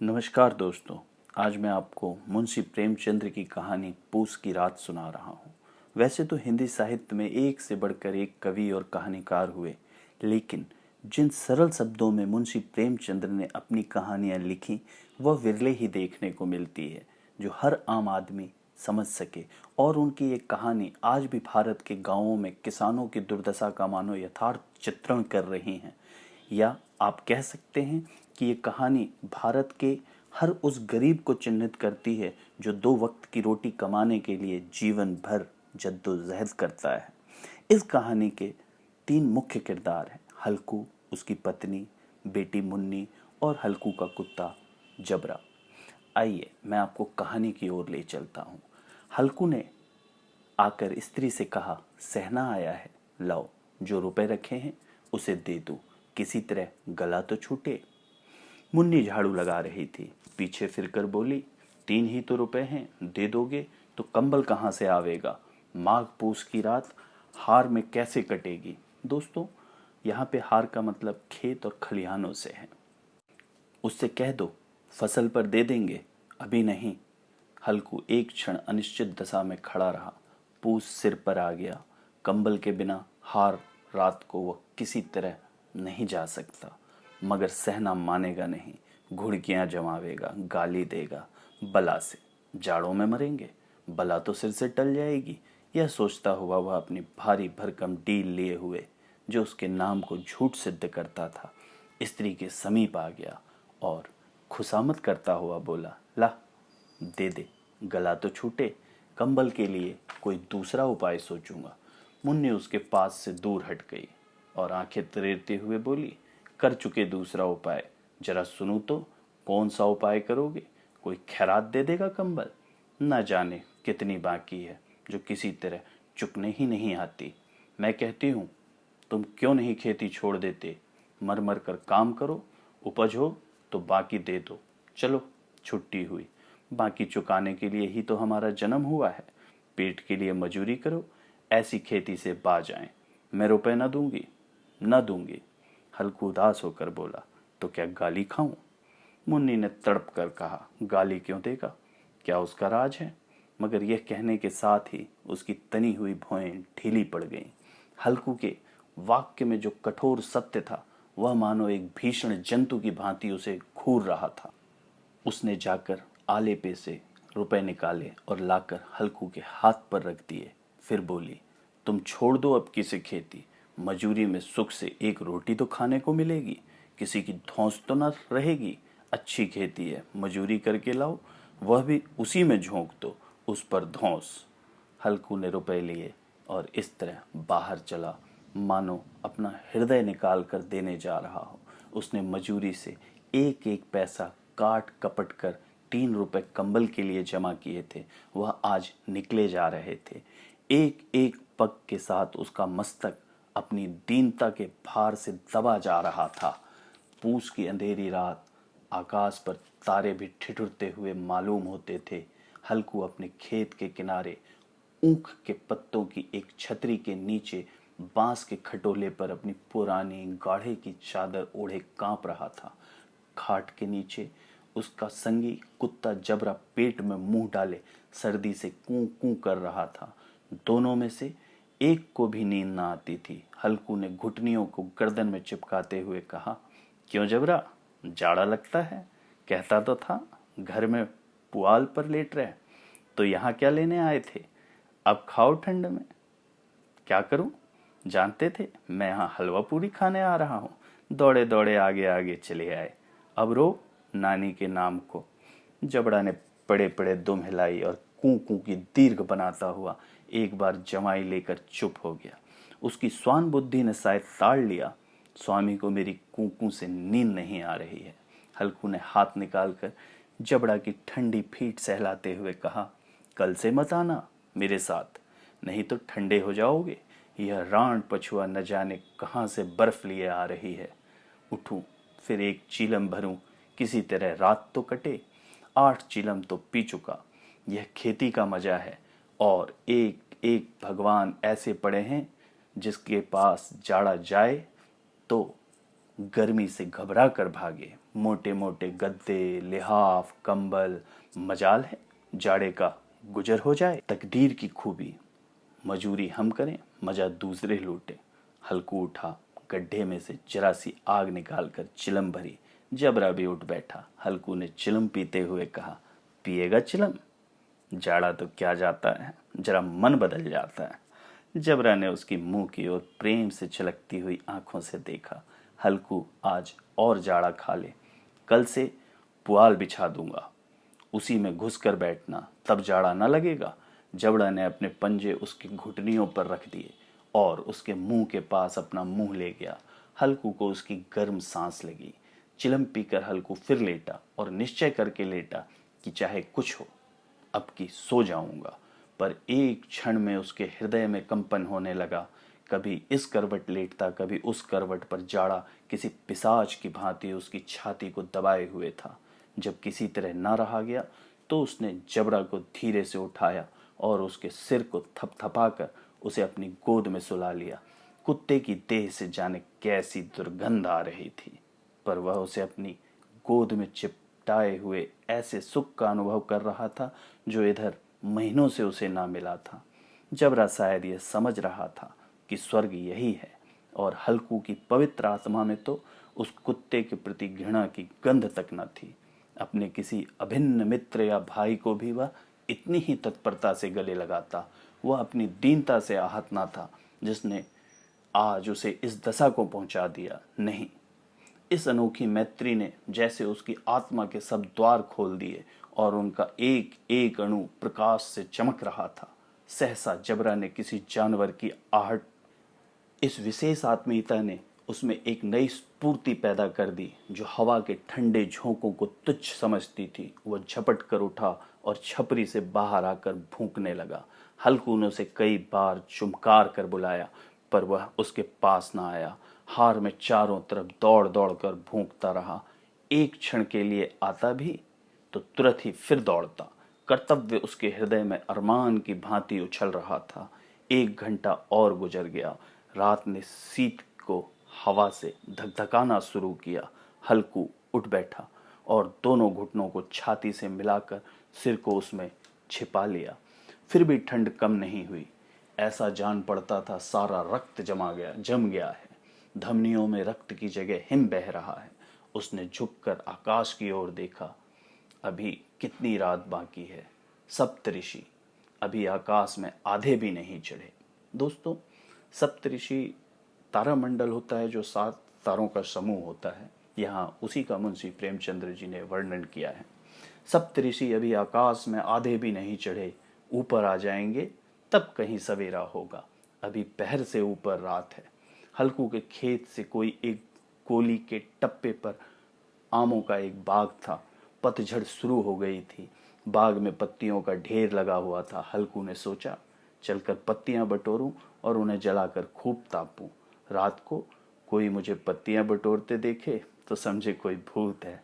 नमस्कार दोस्तों। आज मैं आपको मुंशी प्रेमचंद्र की कहानी पूस की रात सुना रहा हूँ। वैसे तो हिंदी साहित्य में एक से बढ़कर एक कवि और कहानीकार हुए, लेकिन जिन सरल शब्दों में मुंशी प्रेमचंद्र ने अपनी कहानियाँ लिखी वह विरले ही देखने को मिलती है, जो हर आम आदमी समझ सके। और उनकी ये कहानी आज भी भारत के गांवों में किसानों की दुर्दशा का मानो यथार्थ चित्रण कर रही हैं। या आप कह सकते हैं कि ये कहानी भारत के हर उस गरीब को चिन्हित करती है जो दो वक्त की रोटी कमाने के लिए जीवन भर जद्दोजहद करता है। इस कहानी के तीन मुख्य किरदार हैं: हल्कू, उसकी पत्नी, बेटी मुन्नी और हल्कू का कुत्ता जबरा। आइए मैं आपको कहानी की ओर ले चलता हूँ। हल्कू ने आकर स्त्री से कहा, सहना आया है, लाओ जो रुपए रखे हैं उसे दे दो, किसी तरह गला तो छूटे। मुन्नी झाड़ू लगा रही थी, पीछे फिरकर बोली, 3 ही तो रुपए हैं, दे दोगे तो कंबल कहाँ से आवेगा? माघ पूस की रात हार में कैसे कटेगी? दोस्तों, यहाँ पे हार का मतलब खेत और खलिहानों से है। उससे कह दो फसल पर दे देंगे, अभी नहीं। हल्कू एक क्षण अनिश्चित दशा में खड़ा रहा। पूस सिर पर आ गया। कंबल के बिना हार रात को वह किसी तरह नहीं जा सकता, मगर सहना मानेगा नहीं। घुड़कियां जमावेगा, गाली देगा, बला से जाड़ों में मरेंगे, बला तो सिर से टल जाएगी। यह सोचता हुआ वह अपनी भारी भरकम डील लिए हुए, जो उसके नाम को झूठ सिद्ध करता था, स्त्री के समीप आ गया और खुशामद करता हुआ बोला, ला दे दे, गला तो छूटे, कंबल के लिए कोई दूसरा उपाय सोचूंगा। मुन्नी उसके पास से दूर हट गई और आंखें तरेरते हुए बोली, कर चुके दूसरा उपाय, जरा सुनूं तो, कौन सा उपाय करोगे? कोई खैरात दे देगा कंबल? न जाने कितनी बाकी है जो किसी तरह चुकने ही नहीं आती। मैं कहती हूँ, तुम क्यों नहीं खेती छोड़ देते? मर मर कर काम करो, उपज हो तो बाकी दे दो। चलो, छुट्टी हुई। बाकी चुकाने के लिए ही तो हमारा जन्म हुआ है। पेट के लिए मजूरी करो, ऐसी खेती से बाज आए। मैं रुपए न दूंगी, न दूंगी। हल्कू उदास होकर बोला, तो क्या गाली खाऊं? मुन्नी ने तड़प कर कहा, गाली क्यों देगा? क्या उसका राज है? मगर यह कहने के साथ ही उसकी तनी हुई भौएं ढीली पड़ गईं। हल्कू के वाक्य में जो कठोर सत्य था, वह मानो एक भीषण जंतु की भांति उसे घूर रहा था। उसने जाकर आले पे से रुपए निकाले और लाकर हल्कू के हाथ पर रख दिए। फिर बोली, तुम छोड़ दो अब किसी खेती, मजूरी में सुख से एक रोटी तो खाने को मिलेगी, किसी की धौंस तो न रहेगी। अच्छी खेती है, मजूरी करके लाओ, वह भी उसी में झोंक दो, उस पर धौंस। हल्कू ने रुपए लिए और इस तरह बाहर चला, मानो अपना हृदय निकाल कर देने जा रहा हो। उसने मजूरी से एक एक पैसा काट कपट कर 3 रुपए कंबल के लिए जमा किए थे, वह आज निकले जा रहे थे। एक एक पग के साथ उसका मस्तक अपनी दीनता के भार से दबा जा रहा था। पूस की अंधेरी रात, आकाश पर तारे भी ठिठुरते हुए मालूम होते थे। हल्कू अपने खेत के किनारे ऊख के पत्तों की एक छतरी के नीचे बांस के खटोले पर अपनी पुरानी गाढ़े की चादर ओढ़े कांप रहा था। खाट के नीचे उसका संगी कुत्ता जबरा पेट में मुंह डाले सर्दी से कूं कूं कर रहा था। दोनों में से एक को भी नींद न आती थी। हल्कू ने घुटनियों को गर्दन में चिपकाते हुए कहा, क्यों जबरा, जाड़ा लगता है? कहता तो था घर में पुआल पर लेट रहे, तो यहाँ क्या लेने आए थे? अब खाओ ठंड में। क्या करूं? जानते थे मैं यहाँ हलवा पूरी खाने आ रहा हूँ? दौड़े दौड़े आगे आगे चले आए। अब रो नानी के नाम को। जबड़ा ने पड़े पड़े दुम हिलाई और कूं कूं की दीर्घ बनाता हुआ एक बार जमाई लेकर चुप हो गया। उसकी स्वान बुद्धि ने शायद ताड़ लिया, स्वामी को मेरी कूं कूं से नींद नहीं आ रही है। हल्कू ने हाथ निकालकर जबड़ा की ठंडी फीट सहलाते हुए कहा, कल से मत आना मेरे साथ, नहीं तो ठंडे हो जाओगे। यह रान पछुआ न जाने कहाँ से बर्फ लिए आ रही है। उठूं, फिर एक चीलम भरूं, किसी तरह रात तो कटे। 8 चीलम तो पी चुका। यह खेती का मजा है। और एक एक भगवान ऐसे पड़े हैं जिसके पास जाड़ा जाए तो गर्मी से घबरा कर भागे। मोटे मोटे गद्दे, लिहाफ, कंबल, मजाल है जाड़े का गुजर हो जाए। तकदीर की खूबी, मजूरी हम करें, मजा दूसरे लूटे। हल्कू उठा, गड्ढे में से जरा सी आग निकाल कर चिलम भरी। जबरा भी उठ बैठा। हल्कू ने चिलम पीते हुए कहा, पिएगा चिलम? जाड़ा तो क्या जाता है, जरा मन बदल जाता है। जबरा ने उसकी मुंह की ओर प्रेम से छलकती हुई आंखों से देखा। हल्कू, आज और जाड़ा खा ले, कल से पुआल बिछा दूंगा, उसी में घुस कर बैठना, तब जाड़ा न लगेगा। जबड़ा ने अपने पंजे उसकी घुटनियों पर रख दिए और उसके मुंह के पास अपना मुंह ले गया। हल्कू को उसकी गर्म सांस लगी। चिलम पीकर हल्कू फिर लेटा और निश्चय करके लेटा कि चाहे कुछ हो, अब की सो जाऊंगा। पर एक क्षण में उसके हृदय में कंपन होने लगा। कभी इस करवट लेटता, कभी उस करवट पर जाड़ा किसी पिशाच की भांति उसकी छाती को दबाए हुए था। जब किसी तरह न रहा गया तो उसने जबड़ा को धीरे से उठाया और उसके सिर को थपथपाकर उसे अपनी गोद में सुला लिया। कुत्ते की देह से जाने कैसी दुर्गंध आ रही थी, पर वह उसे अपनी गोद में चिपटाए हुए ऐसे सुख का अनुभव कर रहा था जो इधर महीनों से उसे ना मिला था। जबरा शायद यह समझ रहा था कि स्वर्ग यही है, और हल्कू की पवित्र आत्मा में तो उस कुत्ते के प्रति घृणा की गंध तक न थी। अपने किसी अभिन्न मित्र या भाई को भी वह इतनी ही तत्परता से गले लगाता। वह अपनी दीनता से आहत न था जिसने आज उसे इस दशा को पहुंचा दिया। नहीं, इस अनोखी मैत्री ने जैसे उसकी आत्मा के सब द्वार खोल दिए और उनका एक एक अणु प्रकाश से चमक रहा था। सहसा जबरा ने किसी जानवर की आहट, इस विशेष आत्मीयता ने उसमें एक नई स्फूर्ति पैदा कर दी जो हवा के ठंडे झोंकों को तुच्छ समझती थी। वह झपट कर उठा और छपरी से बाहर आकर भूंकने लगा। हल्कू ने उसे कई बार चुमकार कर बुलाया, पर वह उसके पास न आया। हार में चारों तरफ दौड़ दौड़ कर भूंकता रहा। एक क्षण के लिए आता भी तो तुरंत ही फिर दौड़ता। कर्तव्य उसके हृदय में अरमान की भांति उछल रहा था। 1 घंटा और गुजर गया। रात ने शीत को हवा से धकधकाना शुरू किया। हल्कू उठ बैठा और दोनों घुटनों को छाती से मिलाकर सिर को उसमें छिपा लिया। फिर भी ठंड कम नहीं हुई। ऐसा जान पड़ता था सारा रक्त जम गया है। धमनियों में रक्त की जगह हिम बह रहा है। उसने झुककर आकाश की ओर देखा। अभी कितनी रात बाकी है। सप्तऋषि अभी आकाश में आधे भी नहीं चढ़े। दोस्तों, सप्तऋषि तारामंडल होता है जो 7 तारों का समूह होता है। यहाँ उसी का मुंशी प्रेमचंद्र जी ने वर्णन किया है। सप्तऋषि अभी आकाश में आधे भी नहीं चढ़े, ऊपर आ जाएंगे तब कहीं सवेरा होगा। अभी पहर से ऊपर रात है। हल्कू के खेत से कोई एक कोली के टप्पे पर आमों का एक बाग था। पतझड़ शुरू हो गई थी। बाग में पत्तियों का ढेर लगा हुआ था। हल्कू ने सोचा, चलकर पत्तियां बटोरूं और उन्हें जलाकर खूब तापूं। रात को कोई मुझे पत्तियां बटोरते देखे तो समझे कोई भूत है।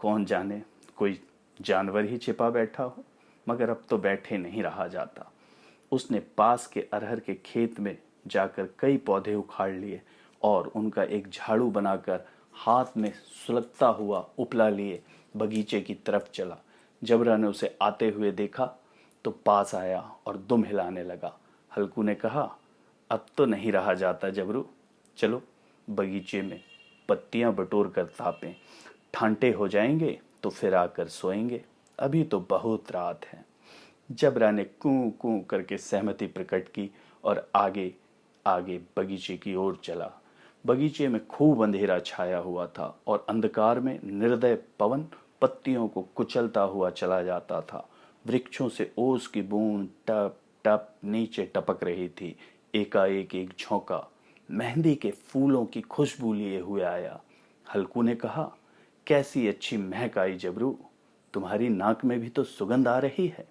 कौन जाने कोई जानवर ही छिपा बैठा हो। मगर अब तो बैठे नहीं रहा जाता। उसने पास के अरहर के खेत में जाकर कई पौधे उखाड़ लिए और उनका एक झाड़ू बनाकर हाथ में सुलगता हुआ उपला लिए बगीचे की तरफ चला। जबरा ने उसे आते हुए देखा तो पास आया और दुम हिलाने लगा। हल्कू ने कहा, अब तो नहीं रहा जाता जबरू, चलो बगीचे में पत्तियां बटोर कर तापें। ठांटे हो जाएंगे तो फिर आकर सोएंगे, अभी तो बहुत रात है। जबरा ने कूं कूं करके सहमति प्रकट की और आगे आगे बगीचे की ओर चला। बगीचे में खूब अंधेरा छाया हुआ था और अंधकार में निर्दय पवन पत्तियों को कुचलता हुआ चला जाता था। वृक्षों से ओस की बूंद टप टप नीचे टपक रही थी। एकाएक एक झोंका मेहंदी के फूलों की खुशबू लिए हुए आया। हल्कू ने कहा, कैसी अच्छी महक आई जबरू, तुम्हारी नाक में भी तो सुगंध आ रही है।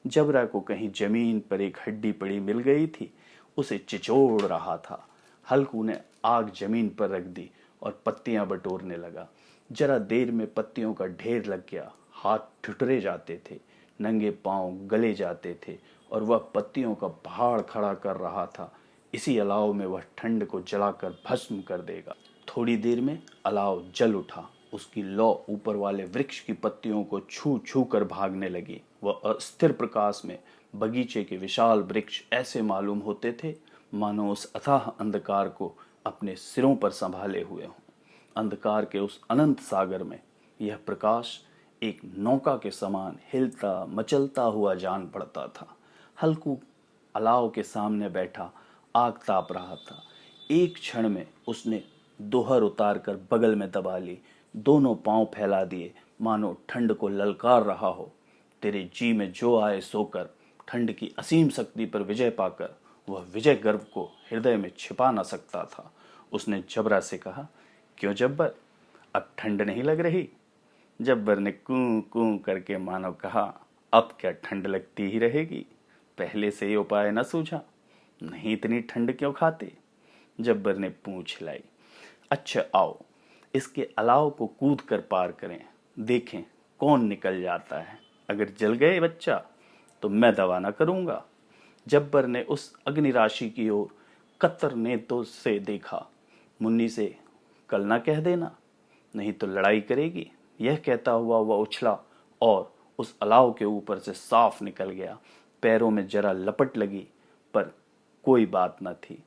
जबरा को कहीं जमीन पर एक हड्डी पड़ी मिल गई थी, उसे चिचोड़ रहा था। हल्कू ने आग जमीन पर रख दी और पत्तियां बटोरने लगा। जरा देर में पत्तियों का ढेर लग गया। हाथ ठुठुरे जाते थे, नंगे पांव गले जाते थे और वह पत्तियों का पहाड़ खड़ा कर रहा था। इसी अलाव में वह ठंड को जलाकर भस्म कर देगा। थोड़ी देर में अलाव जल उठा उसकी लौ ऊपर वाले वृक्ष की पत्तियों को छू छू कर भागने लगी। वह अस्थिर प्रकाश में बगीचे के विशाल वृक्ष ऐसे मालूम होते थे मानो उस अथाह अंधकार को अपने सिरों पर संभाले हुए हों। अंधकार के उस अनंत सागर में यह प्रकाश एक नौका के समान हिलता मचलता हुआ जान पड़ता था। हल्कू अलाव के सामने बैठा आग ताप रहा था। एक क्षण में उसने दोहर उतार कर बगल में दबा ली, दोनों पांव फैला दिए मानो ठंड को ललकार रहा हो। तेरे जी में जो आए सोकर, ठंड की असीम शक्ति पर विजय पाकर वह विजय गर्व को हृदय में छिपा न सकता था। उसने जबरा से कहा, क्यों जब्बर, अब ठंड नहीं लग रही? जब्बर ने कूं कूं करके मानो कहा, अब क्या ठंड लगती ही रहेगी, पहले से ये उपाय न सूझा? नहीं इतनी ठंड क्यों खाते? जब्बर ने पूंछ हिलाई। अच्छा आओ, इसके अलाव को कूद कर पार करें, देखें कौन निकल जाता है। अगर जल गए बच्चा तो मैं दवा न करूंगा। जब्बर ने उस अग्नि राशि की ओर कतर नेत्रों से देखा। मुन्नी से कल ना कह देना, नहीं तो लड़ाई करेगी। यह कहता हुआ वह उछला और उस अलाव के ऊपर से साफ निकल गया। पैरों में जरा लपट लगी पर कोई बात न थी।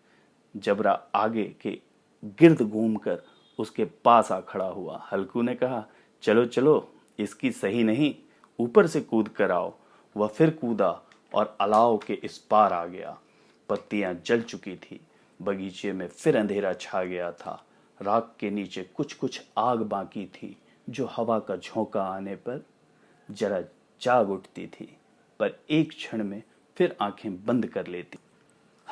जबरा आगे के गिर्द घूमकर उसके पास आ खड़ा हुआ। हल्कू ने कहा, चलो चलो, इसकी सही नहीं, ऊपर से कूद कर आओ। वह फिर कूदा और अलाव के इस पार आ गया। पत्तियां जल चुकी थी। बगीचे में फिर अंधेरा छा गया था। राख के नीचे कुछ कुछ आग बाकी थी जो हवा का झोंका आने पर जरा जाग उठती थी, पर एक क्षण में फिर आंखें बंद कर लेती।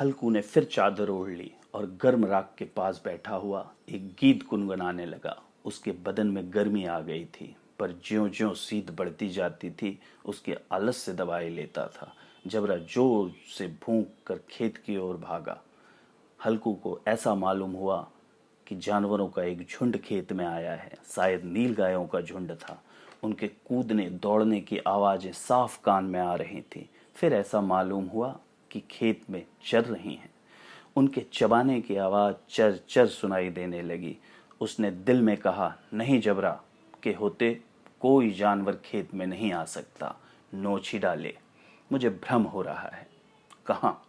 हल्कू ने फिर चादर ओढ़ ली और गर्म राख के पास बैठा हुआ एक गीत गुनगुनाने लगा। उसके बदन में गर्मी आ गई थी, पर ज्यों-ज्यों शीत बढ़ती जाती थी उसके आलस से दवाई लेता था। जबरा जोर से भूख कर खेत की ओर भागा। हल्कू को ऐसा मालूम हुआ कि जानवरों का एक झुंड खेत में आया है। शायद नील गायों का झुंड था। उनके कूदने दौड़ने की आवाजें साफ कान में आ रही थी। फिर ऐसा मालूम हुआ कि खेत में चर रही हैं। उनके चबाने की आवाज चर चर सुनाई देने लगी। उसने दिल में कहा, नहीं जबरा के होते कोई जानवर खेत में नहीं आ सकता। नोच ही डाले, मुझे भ्रम हो रहा है। कहाँ?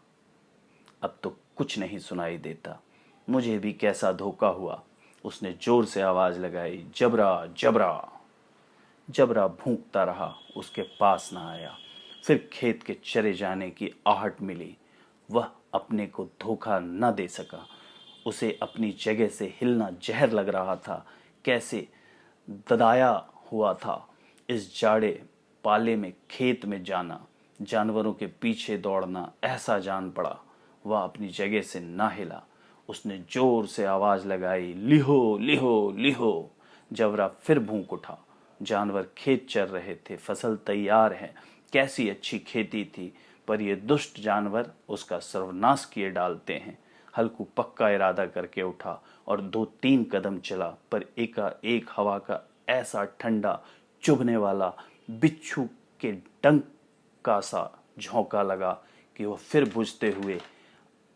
अब तो कुछ नहीं सुनाई देता। मुझे भी कैसा धोखा हुआ। उसने जोर से आवाज लगाई, जबरा जबरा। जबरा भूंकता रहा, उसके पास ना आया। फिर खेत के चरे जाने की आहट मिली। वह अपने को धोखा न दे सका। उसे अपनी जगह से हिलना जहर लग रहा था। कैसे ददाया हुआ था। इस जाड़े पाले में खेत में जाना, जानवरों के पीछे दौड़ना, ऐसा जान पड़ा। वह अपनी जगह से ना हिला। उसने जोर से आवाज लगाई, लिहो लिहो लिहो। जबरा फिर भूख उठा। जानवर खेत चर रहे थे, फसल तैयार है। कैसी अच्छी खेती थी, पर ये दुष्ट जानवर उसका सर्वनाश किए डालते हैं। हल्कू पक्का इरादा करके उठा और 2-3 कदम चला, पर एकाएक हवा का ऐसा ठंडा चुभने वाला बिच्छू के डंक का सा झोंका लगा कि वह फिर बुझते हुए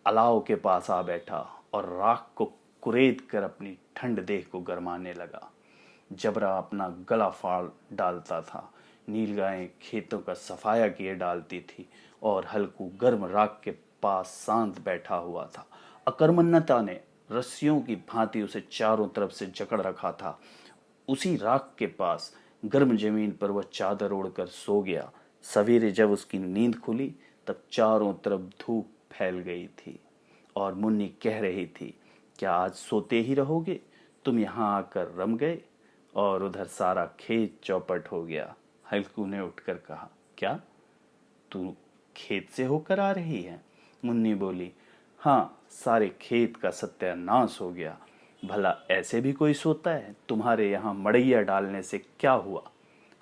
अलाव के पास आ बैठा और राख को कुरेद कर अपनी ठंड देह को गरमाने लगा। जबरा अपना गला फाड़ डालता था। नीलगायें खेतों का सफाया किए डालती थी और हल्कू गर्म राख के पास शांत बैठा हुआ था। अकर्मण्यता ने रस्सियों की भांति उसे चारों तरफ से जकड़ रखा था। उसी राख के पास गर्म जमीन पर वह चादर ओढ़कर सो गया। सवेरे जब उसकी नींद खुली तब चारों तरफ धूप फैल गई थी और मुन्नी कह रही थी, क्या आज सोते ही रहोगे? तुम यहाँ आकर रम गए और उधर सारा खेत चौपट हो गया। हल्कू ने उठकर कहा, क्या तू खेत से होकर आ रही है? मुन्नी बोली, हाँ, सारे खेत का सत्यानाश हो गया। भला ऐसे भी कोई सोता है? तुम्हारे यहाँ मड़ैया डालने से क्या हुआ?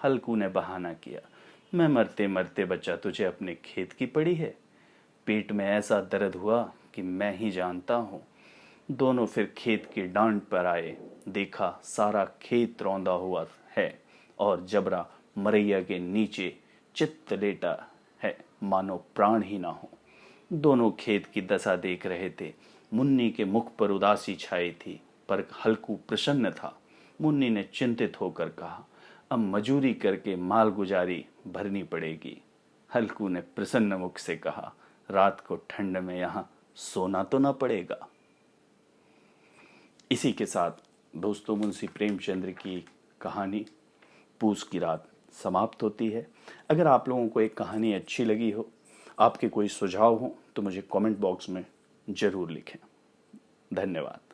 हल्कू ने बहाना किया, मैं मरते मरते बचा, तुझे अपने खेत की पड़ी है। पेट में ऐसा दर्द हुआ कि मैं ही जानता हूँ। दोनों फिर खेत की डांट पर आए। देखा सारा खेत रौंदा हुआ है और जबरा मरैया के नीचे चित्त लेटा है, मानो प्राण ही ना हो। दोनों खेत की दशा देख रहे थे। मुन्नी के मुख पर उदासी छाई थी, पर हल्कू प्रसन्न था। मुन्नी ने चिंतित होकर कहा, अब मजूरी करके माल गुजारी भरनी पड़ेगी। हल्कू ने प्रसन्न मुख से कहा, रात को ठंड में यहाँ सोना तो ना पड़ेगा। इसी के साथ दोस्तों मुंशी प्रेमचंद्र की कहानी पूस की रात समाप्त होती है। अगर आप लोगों को एक कहानी अच्छी लगी हो, आपके कोई सुझाव हो, तो मुझे कमेंट बॉक्स में ज़रूर लिखें। धन्यवाद।